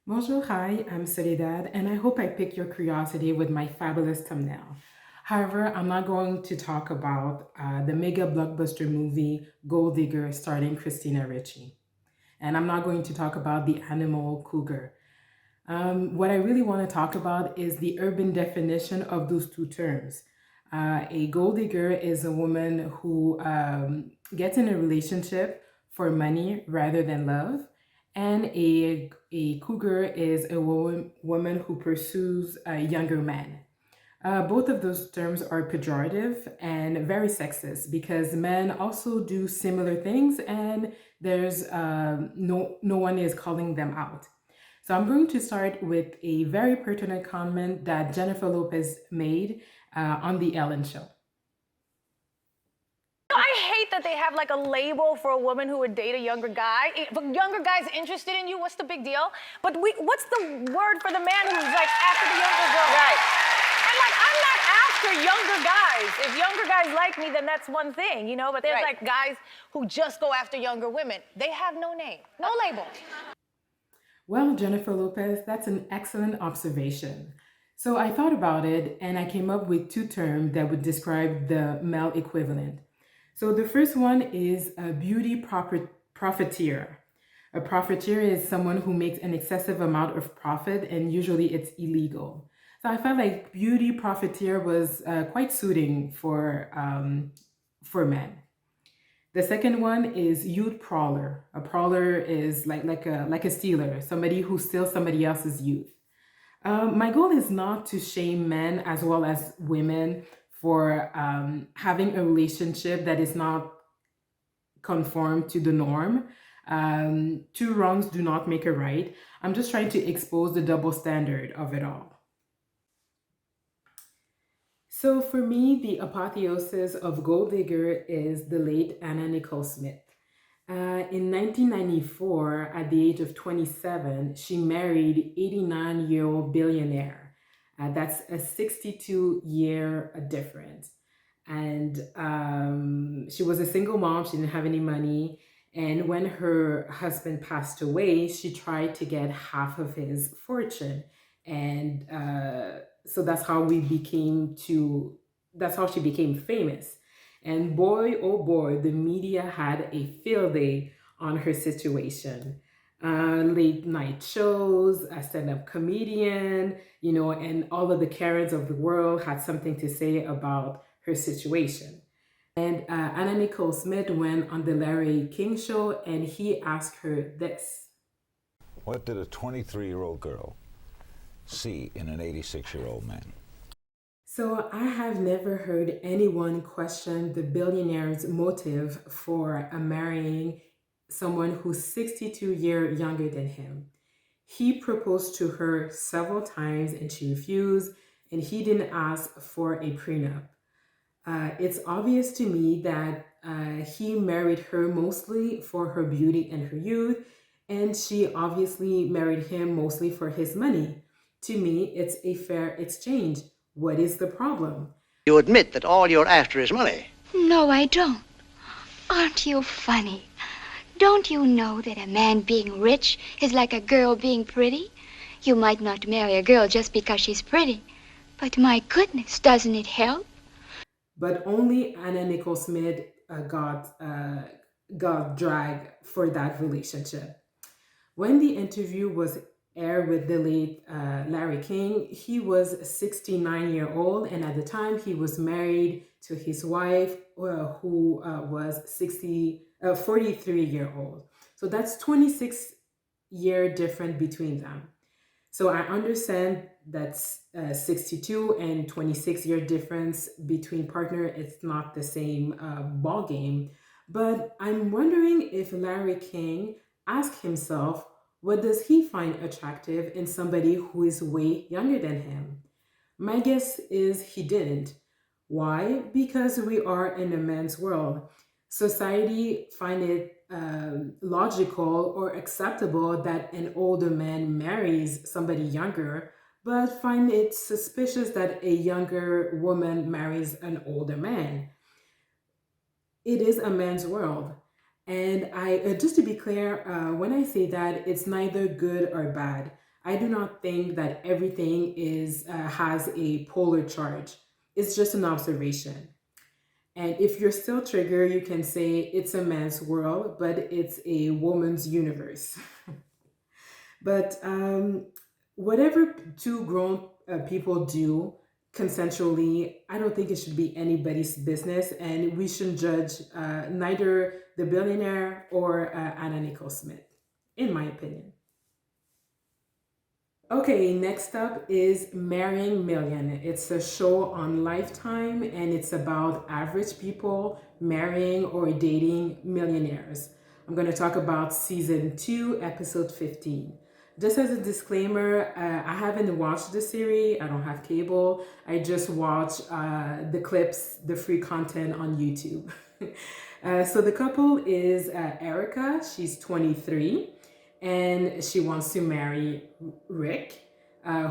Bonjour, hi, I'm Soledad, and I hope I piqued your curiosity with my fabulous thumbnail. However, I'm not going to talk about the mega blockbuster movie GoldDigger starring Christina Ricci. And I'm not going to talk about the animal cougar. What I really want to talk about is the urban definition of those two terms. A gold digger is a woman who gets in a relationship for money rather than love, and a cougar is a woman who pursues a younger man. Both of those terms are pejorative and very sexist because men also do similar things, and there's no one is calling them out. So I'm going to start with a very pertinent comment that Jennifer Lopez made on the Ellen Show. I hate that they have like a label for a woman who would date a younger guy. If a younger guy's interested in you, what's the big deal? But what's the word for the man who's like after the younger girl? Right. And like, I'm not after younger guys. If younger guys like me, then that's one thing, you know? But there's like guys who just go after younger women. They have no name, no label. Well, Jennifer Lopez, that's an excellent observation. So I thought about it and I came up with two terms that would describe the male equivalent. So the first one is a profiteer. A profiteer is someone who makes an excessive amount of profit, and usually it's illegal. So I felt like beauty profiteer was quite suiting for men. The second one is youth prowler. A prowler is like a stealer, somebody who steals somebody else's youth. My goal is not to shame men as well as women for having a relationship that is not conform to the norm. Two wrongs do not make a right. I'm just trying to expose the double standard of it all. So for me, the apotheosis of Gold Digger is the late Anna Nicole Smith. In 1994, at the age of 27, she married 89-year-old billionaire. That's a 62-year difference. And she was a single mom. She didn't have any money. And when her husband passed away, she tried to get half of his fortune. And so that's how that's how she became famous. And boy, oh boy, the media had a field day on her situation. Late night shows, a stand-up comedian, and all of the Karens of the world had something to say about her situation. And Anna Nicole Smith went on the Larry King show and he asked her this. What did a 23-year-old girl see in an 86-year-old man? So I have never heard anyone question the billionaire's motive for marrying someone who's 62 years younger than him. He proposed to her several times and she refused, and he didn't ask for a prenup. It's obvious to me that he married her mostly for her beauty and her youth, and she obviously married him mostly for his money. To me, it's a fair exchange. What is the problem? You admit that all you're after is money. No, I don't. Aren't you funny? Don't you know that a man being rich is like a girl being pretty? You might not marry a girl just because she's pretty, but my goodness, doesn't it help? But only Anna Nicole Smith got dragged for that relationship. When the interview was aired with the late Larry King, he was 69-year-old, and at the time he was married to his wife, who was 43-year-old. So that's 26-year difference between them. So I understand that's 62 and 26-year difference between partner. It's not the same ball game. But I'm wondering if Larry King asked himself, what does he find attractive in somebody who is way younger than him? My guess is he didn't. Why? Because we are in a man's world. Society find it logical or acceptable that an older man marries somebody younger, but find it suspicious that a younger woman marries an older man. It is a man's world. And just to be clear, when I say that, it's neither good or bad. I do not think that everything is has a polar charge. It's just an observation. And if you're still triggered, you can say it's a man's world, but it's a woman's universe. But whatever two grown people do consensually, I don't think it should be anybody's business, and we shouldn't judge neither the billionaire or Anna Nicole Smith, in my opinion. Okay, next up is Marrying Million. It's a show on Lifetime and it's about average people marrying or dating millionaires. I'm going to talk about season 2, episode 15. Just as a disclaimer, I haven't watched the series. I don't have cable. I just watch the clips, the free content on YouTube. So the couple is Erica. She's 23 and she wants to marry Rick,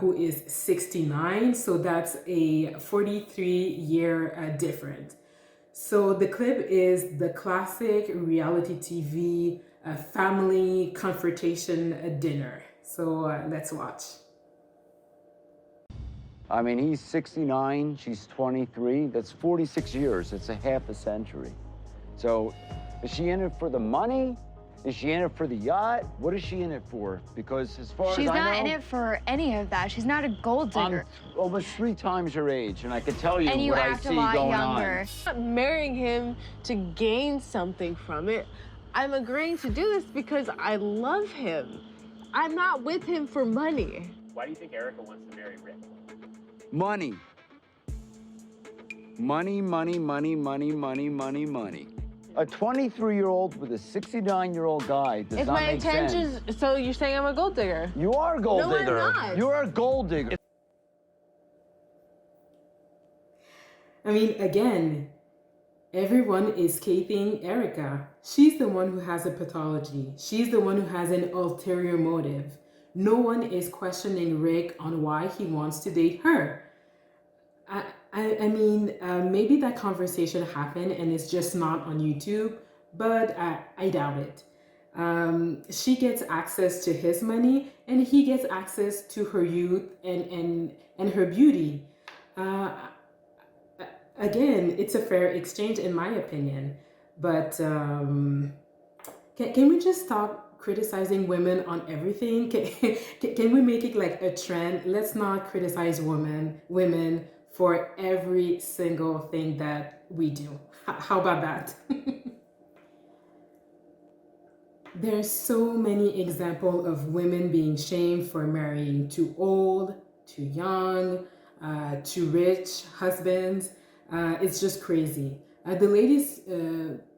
who is 69. So that's a 43-year difference. So the clip is the classic reality TV family confrontation dinner. So let's watch. I mean, he's 69, she's 23. That's 46 years. It's a half a century. So is she in it for the money? Is she in it for the yacht? What is she in it for? Because as far as I know... She's not in it for any of that. She's not a gold digger. I'm almost 3 times her age, and I can tell you And you what I act see a lot going younger. on. I'm not marrying him to gain something from it. I'm agreeing to do this because I love him. I'm not with him for money. Why do you think Erica wants to marry Rick? Money. Money, money, money, money, money, money, money. A 23-year-old with a 69-year-old guy does If not my make sense. intentions, so you're saying I'm a gold digger? You are a gold No, I'm digger. not. You're a gold digger. I mean, again, everyone is caping Erica. She's the one who has a pathology. She's the one who has an ulterior motive. No one is questioning Rick on why he wants to date her. I mean, maybe that conversation happened and it's just not on YouTube, but I doubt it. She gets access to his money and he gets access to her youth and her beauty. Again, it's a fair exchange in my opinion, but can we just stop criticizing women on everything? Can we make it like a trend? Let's not criticize women for every single thing that we do. How about that? There's so many examples of women being shamed for marrying too old, too young, too rich husbands. It's just crazy. The latest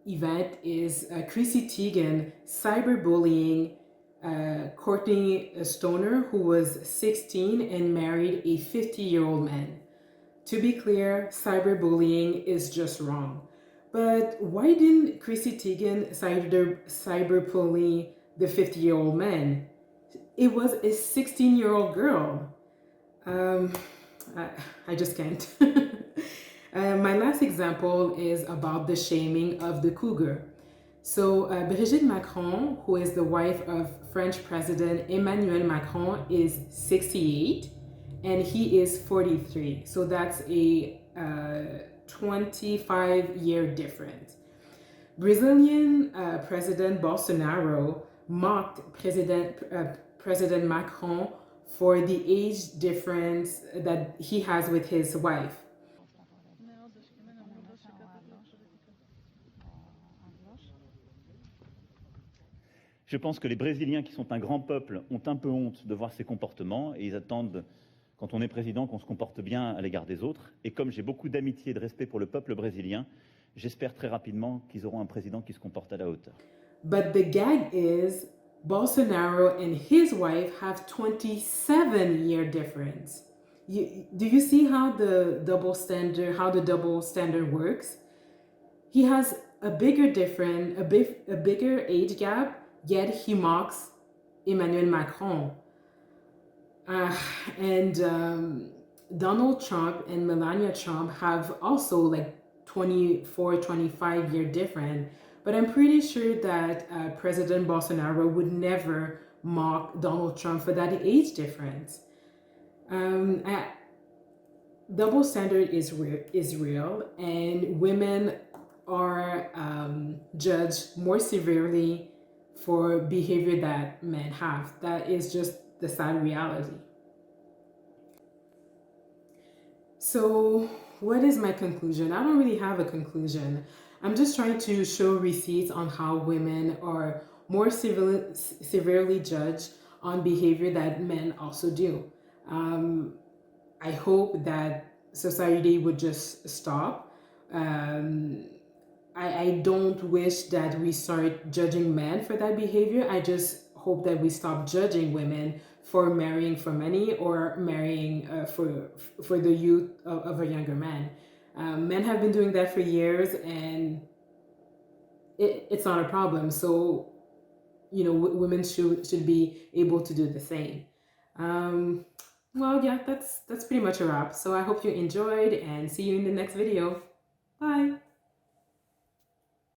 event is Chrissy Teigen cyberbullying Courtney Stoner, who was 16 and married a 50-year-old man. To be clear, cyberbullying is just wrong. But why didn't Chrissy Teigen cyberbully the 50-year-old man? It was a 16-year-old girl. I just can't. My last example is about the shaming of the cougar. So Brigitte Macron, who is the wife of French President Emmanuel Macron, is 68 and he is 43. So that's a 25-year difference. Brazilian President Bolsonaro mocked President Macron for the age difference that he has with his wife. Je pense que les Brésiliens, qui sont un grand peuple, ont un peu honte de voir ces comportements et ils attendent, quand on est président, qu'on se comporte bien à l'égard des autres. Et comme j'ai beaucoup d'amitié et de respect pour le peuple brésilien, j'espère très rapidement qu'ils auront un président qui se comporte à la hauteur. But the gag is Bolsonaro and his wife have 27-year difference. Do you see how the double standard works? He has a bigger difference, a bigger age gap, yet he mocks Emmanuel Macron. And Donald Trump and Melania Trump have also like 24, 25-year difference. But I'm pretty sure that President Bolsonaro would never mock Donald Trump for that age difference. Double standard is real, and women are judged more severely for behavior that men have. That is just the sad reality. So what is my conclusion? I don't really have a conclusion. I'm just trying to show receipts on how women are more severely judged on behavior that men also do. I hope that society would just stop. I don't wish that we start judging men for that behavior. I just hope that we stop judging women for marrying for money or marrying for the youth of a younger man. Men have been doing that for years, and it's not a problem. So, women should be able to do the same. Well, yeah, that's pretty much a wrap. So I hope you enjoyed, and see you in the next video. Bye.